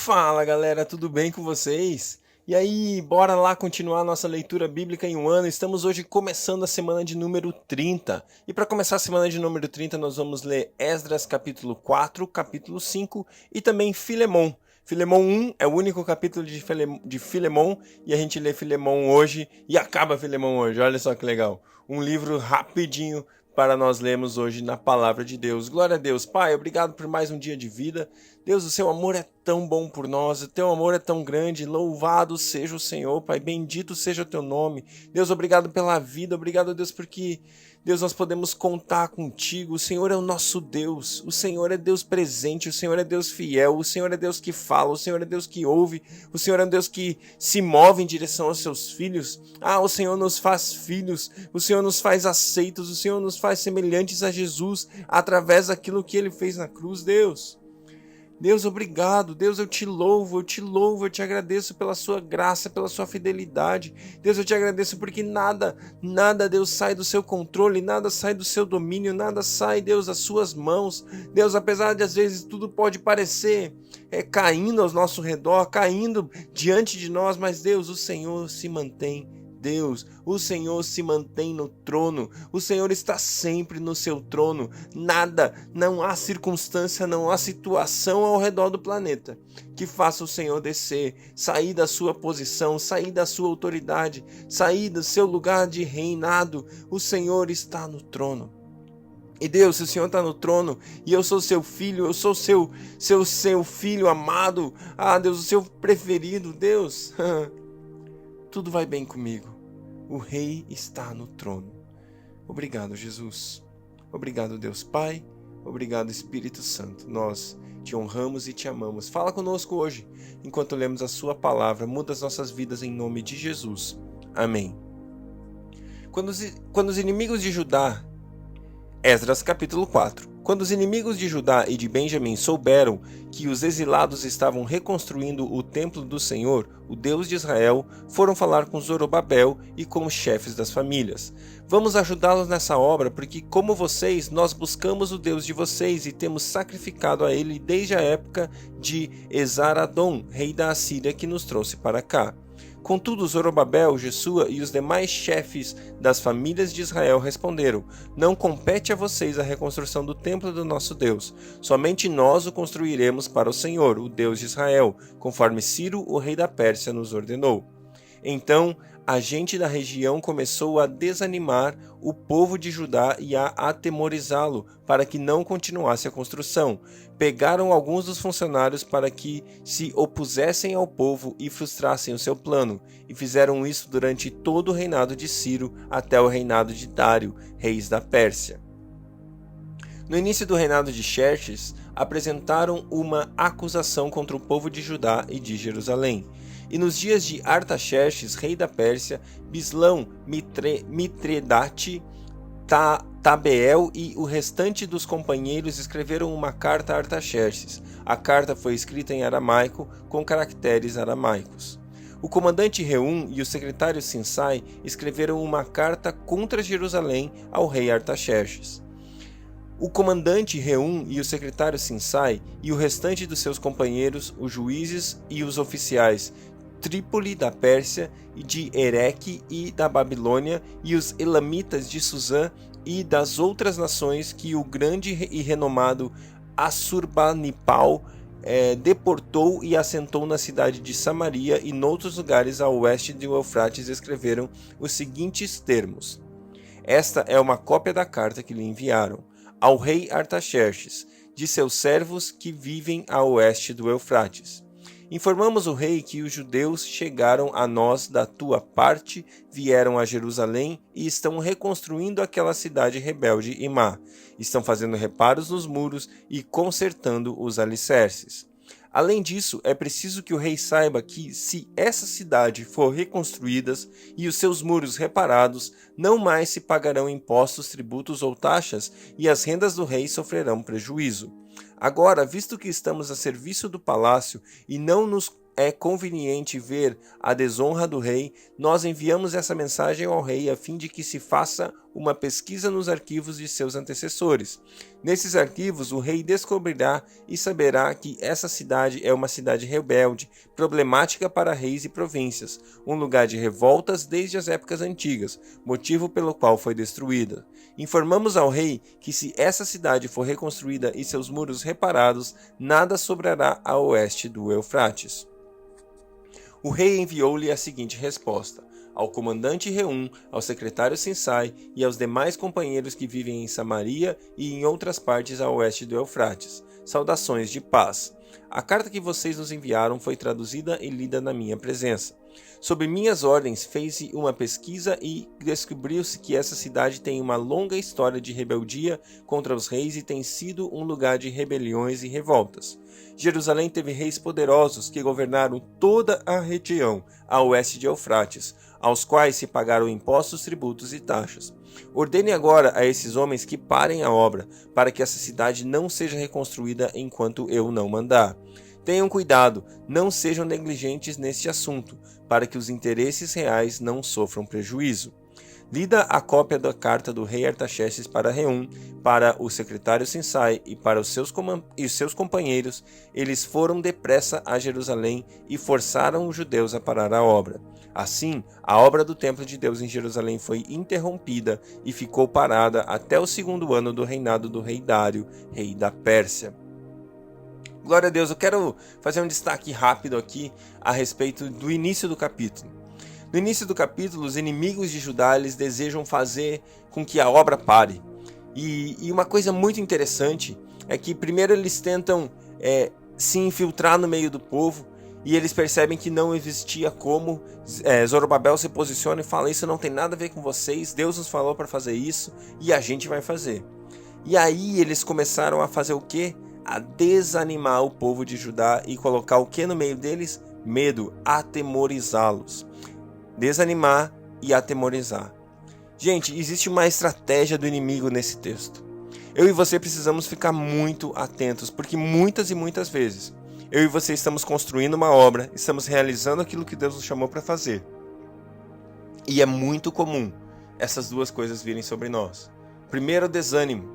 Fala galera, tudo bem com vocês? E aí, bora lá continuar nossa leitura bíblica em um ano. Estamos hoje começando a semana de número 30. E para começar a semana de número 30, nós vamos ler Esdras capítulo 4, capítulo 5 e também Filemon. Filemon 1 é o único capítulo de Filemon e a gente lê Filemon hoje e acaba Filemon hoje. Olha só que legal. Um livro rapidinho para nós lermos hoje na palavra de Deus. Glória a Deus. Pai, obrigado por mais um dia de vida. Deus, o seu amor é tão bom por nós, o teu amor é tão grande. Louvado seja o Senhor, Pai. Bendito seja o teu nome. Deus, obrigado pela vida. Obrigado, Deus, porque, Deus, nós podemos contar contigo. O Senhor é o nosso Deus. O Senhor é Deus presente. O Senhor é Deus fiel. O Senhor é Deus que fala. O Senhor é Deus que ouve. O Senhor é um Deus que se move em direção aos seus filhos. O Senhor nos faz filhos. O Senhor nos faz aceitos. O Senhor nos faz semelhantes a Jesus através daquilo que Ele fez na cruz, Deus. Deus, obrigado. Deus, eu te louvo, eu te agradeço pela sua graça, pela sua fidelidade. Deus, eu te agradeço porque nada, Deus, sai do seu controle, nada sai do seu domínio, nada sai, Deus, das suas mãos. Deus, apesar de às vezes tudo pode parecer caindo ao nosso redor, caindo diante de nós, mas Deus, o Senhor se mantém. Deus, o Senhor se mantém no trono, o Senhor está sempre no seu trono. Nada, não há circunstância, não há situação ao redor do planeta que faça o Senhor descer, sair da sua posição, sair da sua autoridade, sair do seu lugar de reinado. O Senhor está no trono. E Deus, se o Senhor está no trono e eu sou seu filho, eu sou seu filho amado, Deus, o seu preferido, Deus, tudo vai bem comigo. O Rei está no trono. Obrigado, Jesus. Obrigado, Deus Pai. Obrigado, Espírito Santo. Nós te honramos e te amamos. Fala conosco hoje, enquanto lemos a sua palavra. Muda as nossas vidas em nome de Jesus. Amém. Quando os inimigos de Judá... Esdras capítulo 4. Quando os inimigos de Judá e de Benjamim souberam que os exilados estavam reconstruindo o templo do Senhor, o Deus de Israel, foram falar com Zorobabel e com os chefes das famílias. Vamos ajudá-los nessa obra, porque como vocês, nós buscamos o Deus de vocês e temos sacrificado a ele desde a época de Esar-Adom, rei da Assíria, que nos trouxe para cá. Contudo, Zorobabel, Jesua e os demais chefes das famílias de Israel responderam: não compete a vocês a reconstrução do templo do nosso Deus. Somente nós o construiremos para o Senhor, o Deus de Israel, conforme Ciro, o rei da Pérsia, nos ordenou. Então, a gente da região começou a desanimar o povo de Judá e a atemorizá-lo para que não continuasse a construção. Pegaram alguns dos funcionários para que se opusessem ao povo e frustrassem o seu plano, e fizeram isso durante todo o reinado de Ciro até o reinado de Dário, reis da Pérsia. No início do reinado de Xerxes, apresentaram uma acusação contra o povo de Judá e de Jerusalém. E nos dias de Artaxerxes, rei da Pérsia, Bislão, Mitredate, Tabeel e o restante dos companheiros escreveram uma carta a Artaxerxes. A carta foi escrita em aramaico, com caracteres aramaicos. O comandante Reum e o secretário Sinsai escreveram uma carta contra Jerusalém ao rei Artaxerxes. O comandante Reum e o secretário Sinsai e o restante dos seus companheiros, os juízes e os oficiais, Trípoli da Pérsia e de Ereque e da Babilônia, e os elamitas de Suzã e das outras nações que o grande e renomado Assurbanipal deportou e assentou na cidade de Samaria e noutros lugares ao oeste do Eufrates, escreveram os seguintes termos. Esta é uma cópia da carta que lhe enviaram. Ao rei Artaxerxes, de seus servos que vivem a oeste do Eufrates. Informamos o rei que os judeus chegaram a nós da tua parte, vieram a Jerusalém e estão reconstruindo aquela cidade rebelde e má. Estão fazendo reparos nos muros e consertando os alicerces. Além disso, é preciso que o rei saiba que, se essa cidade for reconstruída e os seus muros reparados, não mais se pagarão impostos, tributos ou taxas, e as rendas do rei sofrerão prejuízo. Agora, visto que estamos a serviço do palácio e não nos é conveniente ver a desonra do rei, nós enviamos essa mensagem ao rei a fim de que se faça uma pesquisa nos arquivos de seus antecessores. Nesses arquivos, o rei descobrirá e saberá que essa cidade é uma cidade rebelde, problemática para reis e províncias, um lugar de revoltas desde as épocas antigas, motivo pelo qual foi destruída. Informamos ao rei que se essa cidade for reconstruída e seus muros reparados, nada sobrará a oeste do Eufrates. O rei enviou-lhe a seguinte resposta: ao comandante Reum, ao secretário Sinsai e aos demais companheiros que vivem em Samaria e em outras partes a oeste do Eufrates. Saudações de paz. A carta que vocês nos enviaram foi traduzida e lida na minha presença. Sob minhas ordens, fez-se uma pesquisa e descobriu-se que essa cidade tem uma longa história de rebeldia contra os reis e tem sido um lugar de rebeliões e revoltas. Jerusalém teve reis poderosos que governaram toda a região a oeste de Eufrates, aos quais se pagaram impostos, tributos e taxas. Ordene agora a esses homens que parem a obra, para que essa cidade não seja reconstruída enquanto eu não mandar. Tenham cuidado, não sejam negligentes neste assunto, para que os interesses reais não sofram prejuízo. Lida a cópia da carta do rei Artaxerxes para Reum, para o secretário Sinsai e para os seus companheiros. Eles foram depressa a Jerusalém e forçaram os judeus a parar a obra. Assim, a obra do templo de Deus em Jerusalém foi interrompida e ficou parada até o 2º ano do reinado do rei Dário, rei da Pérsia. Glória a Deus, eu quero fazer um destaque rápido aqui a respeito do início do capítulo. No início do capítulo, os inimigos de Judá eles desejam fazer com que a obra pare. E uma coisa muito interessante é que primeiro eles tentam se infiltrar no meio do povo e eles percebem que não existia como. Zorobabel se posiciona e fala: isso não tem nada a ver com vocês, Deus nos falou para fazer isso e a gente vai fazer. E aí eles começaram a fazer o quê? A desanimar o povo de Judá e colocar o que no meio deles? Medo, atemorizá-los. Desanimar e atemorizar. Gente, existe uma estratégia do inimigo nesse texto. Eu e você precisamos ficar muito atentos, porque muitas e muitas vezes eu e você estamos construindo uma obra, estamos realizando aquilo que Deus nos chamou para fazer. E é muito comum essas duas coisas virem sobre nós. Primeiro, o desânimo.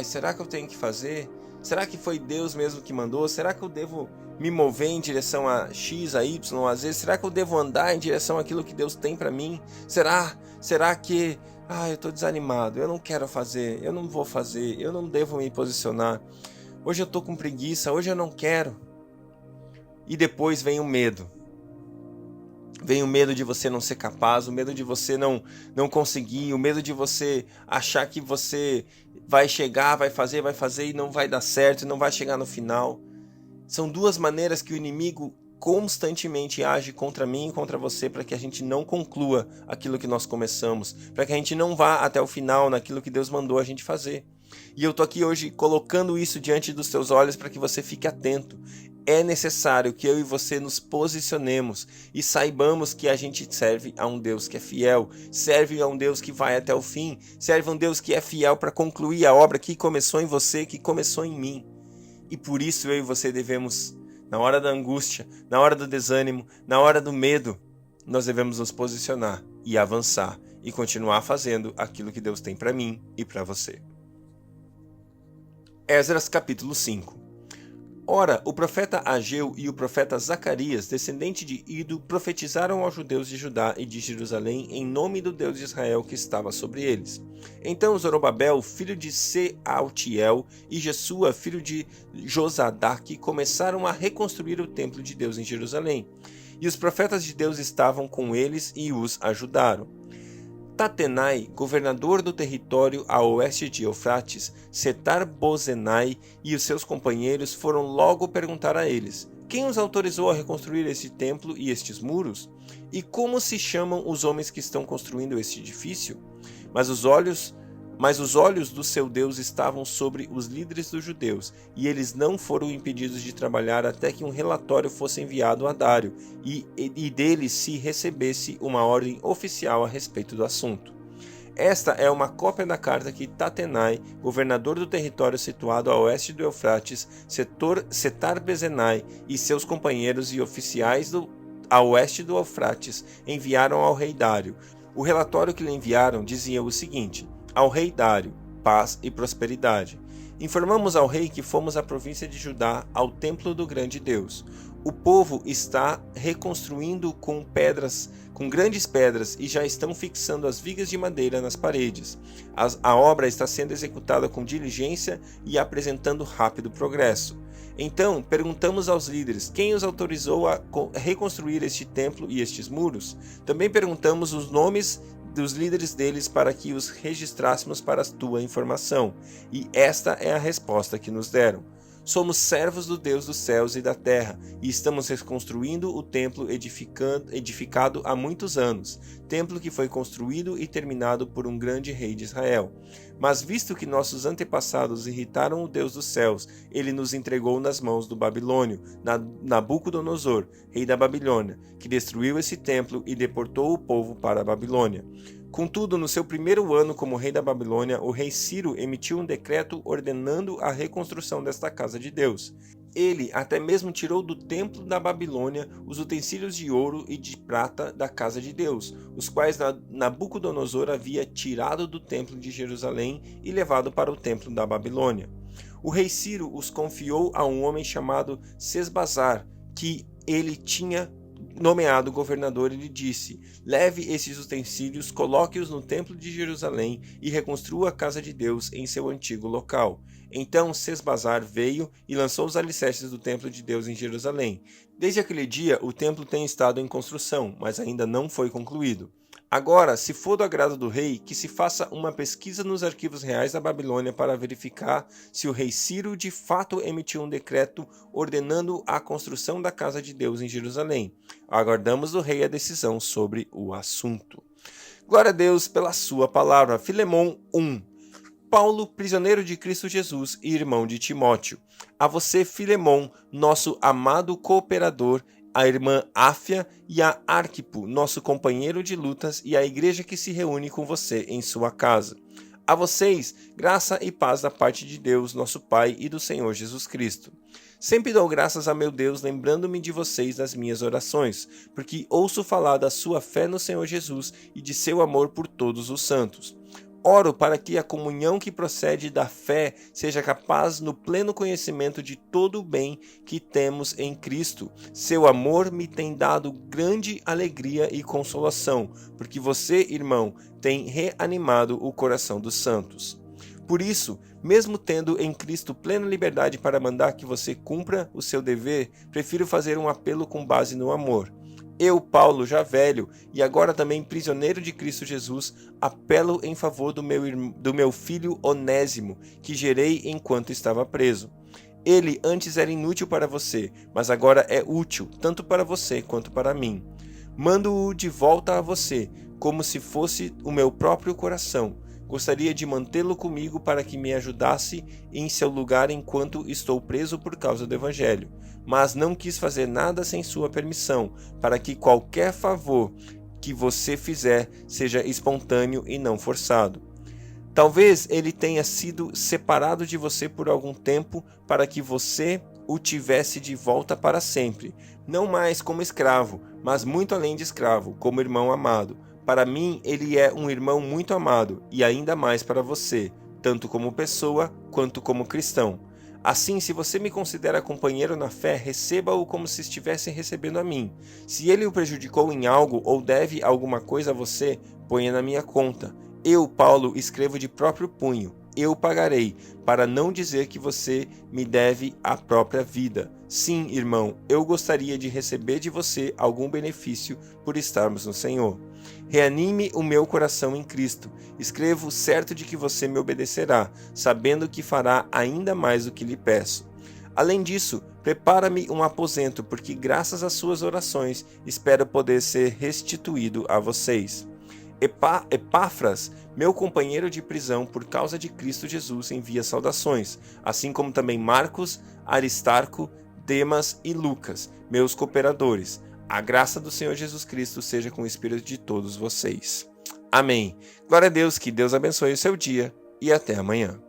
Será que eu tenho que fazer? Será que foi Deus mesmo que mandou? Será que eu devo me mover em direção a X, a Y, a Z? Será que eu devo andar em direção àquilo que Deus tem para mim? Será que eu estou desanimado, eu não quero fazer, eu não vou fazer, eu não devo me posicionar. Hoje eu estou com preguiça, hoje eu não quero. E depois vem o medo. Vem o medo de você não ser capaz, o medo de você não conseguir, o medo de você achar que você vai chegar, vai fazer e não vai dar certo, não vai chegar no final. São duas maneiras que o inimigo constantemente age contra mim e contra você para que a gente não conclua aquilo que nós começamos, para que a gente não vá até o final naquilo que Deus mandou a gente fazer. E eu tô aqui hoje colocando isso diante dos teus olhos para que você fique atento. É necessário que eu e você nos posicionemos e saibamos que a gente serve a um Deus que é fiel, serve a um Deus que vai até o fim, serve a um Deus que é fiel para concluir a obra que começou em você, que começou em mim. E por isso eu e você devemos, na hora da angústia, na hora do desânimo, na hora do medo, nós devemos nos posicionar e avançar e continuar fazendo aquilo que Deus tem para mim e para você. Esdras capítulo 5. Ora, o profeta Ageu e o profeta Zacarias, descendente de Ido, profetizaram aos judeus de Judá e de Jerusalém em nome do Deus de Israel que estava sobre eles. Então Zorobabel, filho de Sealtiel, e Jesua, filho de Josadaque, começaram a reconstruir o templo de Deus em Jerusalém. E os profetas de Deus estavam com eles e os ajudaram. Tatenai, governador do território a oeste de Eufrates, Setar-Bozenai e os seus companheiros foram logo perguntar a eles: quem os autorizou a reconstruir este templo e estes muros? E como se chamam os homens que estão construindo este edifício? Mas os olhos do seu Deus estavam sobre os líderes dos judeus, e eles não foram impedidos de trabalhar até que um relatório fosse enviado a Dário, e dele se recebesse uma ordem oficial a respeito do assunto. Esta é uma cópia da carta que Tatenai, governador do território situado a oeste do Eufrates, Setar-Bozenai e seus companheiros e oficiais a oeste do Eufrates enviaram ao rei Dário. O relatório que lhe enviaram dizia o seguinte: ao rei Dário, paz e prosperidade. Informamos ao rei que fomos à província de Judá, ao templo do grande Deus. O povo está reconstruindo com grandes pedras, e já estão fixando as vigas de madeira nas paredes. A obra está sendo executada com diligência e apresentando rápido progresso. Então, perguntamos aos líderes quem os autorizou a reconstruir este templo e estes muros. Também perguntamos os nomes dos líderes deles para que os registrássemos para a tua informação. E esta é a resposta que nos deram. Somos servos do Deus dos céus e da terra, e estamos reconstruindo o templo edificado há muitos anos, templo que foi construído e terminado por um grande rei de Israel. Mas visto que nossos antepassados irritaram o Deus dos céus, ele nos entregou nas mãos do Babilônio, Nabucodonosor, rei da Babilônia, que destruiu esse templo e deportou o povo para a Babilônia. Contudo, no seu primeiro ano como rei da Babilônia, o rei Ciro emitiu um decreto ordenando a reconstrução desta casa de Deus. Ele até mesmo tirou do templo da Babilônia os utensílios de ouro e de prata da casa de Deus, os quais Nabucodonosor havia tirado do templo de Jerusalém e levado para o templo da Babilônia. O rei Ciro os confiou a um homem chamado Sesbazar, que ele tinha nomeado governador, e lhe disse: leve esses utensílios, coloque-os no templo de Jerusalém e reconstrua a casa de Deus em seu antigo local. Então Sesbazar veio e lançou os alicerces do templo de Deus em Jerusalém. Desde aquele dia o templo tem estado em construção, mas ainda não foi concluído. Agora, se for do agrado do rei, que se faça uma pesquisa nos arquivos reais da Babilônia para verificar se o rei Ciro de fato emitiu um decreto ordenando a construção da casa de Deus em Jerusalém. Aguardamos do rei a decisão sobre o assunto. Glória a Deus pela sua palavra. Filemão 1. Paulo, prisioneiro de Cristo Jesus e irmão de Timóteo. A você, Filemão, nosso amado cooperador, a irmã Áfia e a Arquipo, nosso companheiro de lutas, e a igreja que se reúne com você em sua casa. A vocês, graça e paz da parte de Deus, nosso Pai, e do Senhor Jesus Cristo. Sempre dou graças a meu Deus, lembrando-me de vocês nas minhas orações, porque ouço falar da sua fé no Senhor Jesus e de seu amor por todos os santos. Oro para que a comunhão que procede da fé seja capaz no pleno conhecimento de todo o bem que temos em Cristo. Seu amor me tem dado grande alegria e consolação, porque você, irmão, tem reanimado o coração dos santos. Por isso, mesmo tendo em Cristo plena liberdade para mandar que você cumpra o seu dever, prefiro fazer um apelo com base no amor. Eu, Paulo, já velho, e agora também prisioneiro de Cristo Jesus, apelo em favor do meu filho Onésimo, que gerei enquanto estava preso. Ele antes era inútil para você, mas agora é útil, tanto para você quanto para mim. Mando-o de volta a você, como se fosse o meu próprio coração. Gostaria de mantê-lo comigo para que me ajudasse em seu lugar enquanto estou preso por causa do Evangelho, mas não quis fazer nada sem sua permissão, para que qualquer favor que você fizer seja espontâneo e não forçado. Talvez ele tenha sido separado de você por algum tempo para que você o tivesse de volta para sempre, não mais como escravo, mas muito além de escravo, como irmão amado. Para mim, ele é um irmão muito amado, e ainda mais para você, tanto como pessoa quanto como cristão. Assim, se você me considera companheiro na fé, receba-o como se estivesse recebendo a mim. Se ele o prejudicou em algo ou deve alguma coisa a você, ponha na minha conta. Eu, Paulo, escrevo de próprio punho. Eu pagarei, para não dizer que você me deve a própria vida. Sim, irmão, eu gostaria de receber de você algum benefício por estarmos no Senhor. Reanime o meu coração em Cristo. Escrevo certo de que você me obedecerá, sabendo que fará ainda mais do que lhe peço. Além disso, prepara-me um aposento, porque graças às suas orações espero poder ser restituído a vocês. Epáfras, meu companheiro de prisão por causa de Cristo Jesus, envia saudações, assim como também Marcos, Aristarco, Demas e Lucas, meus cooperadores. A graça do Senhor Jesus Cristo seja com o espírito de todos vocês. Amém. Glória a Deus, que Deus abençoe o seu dia e até amanhã.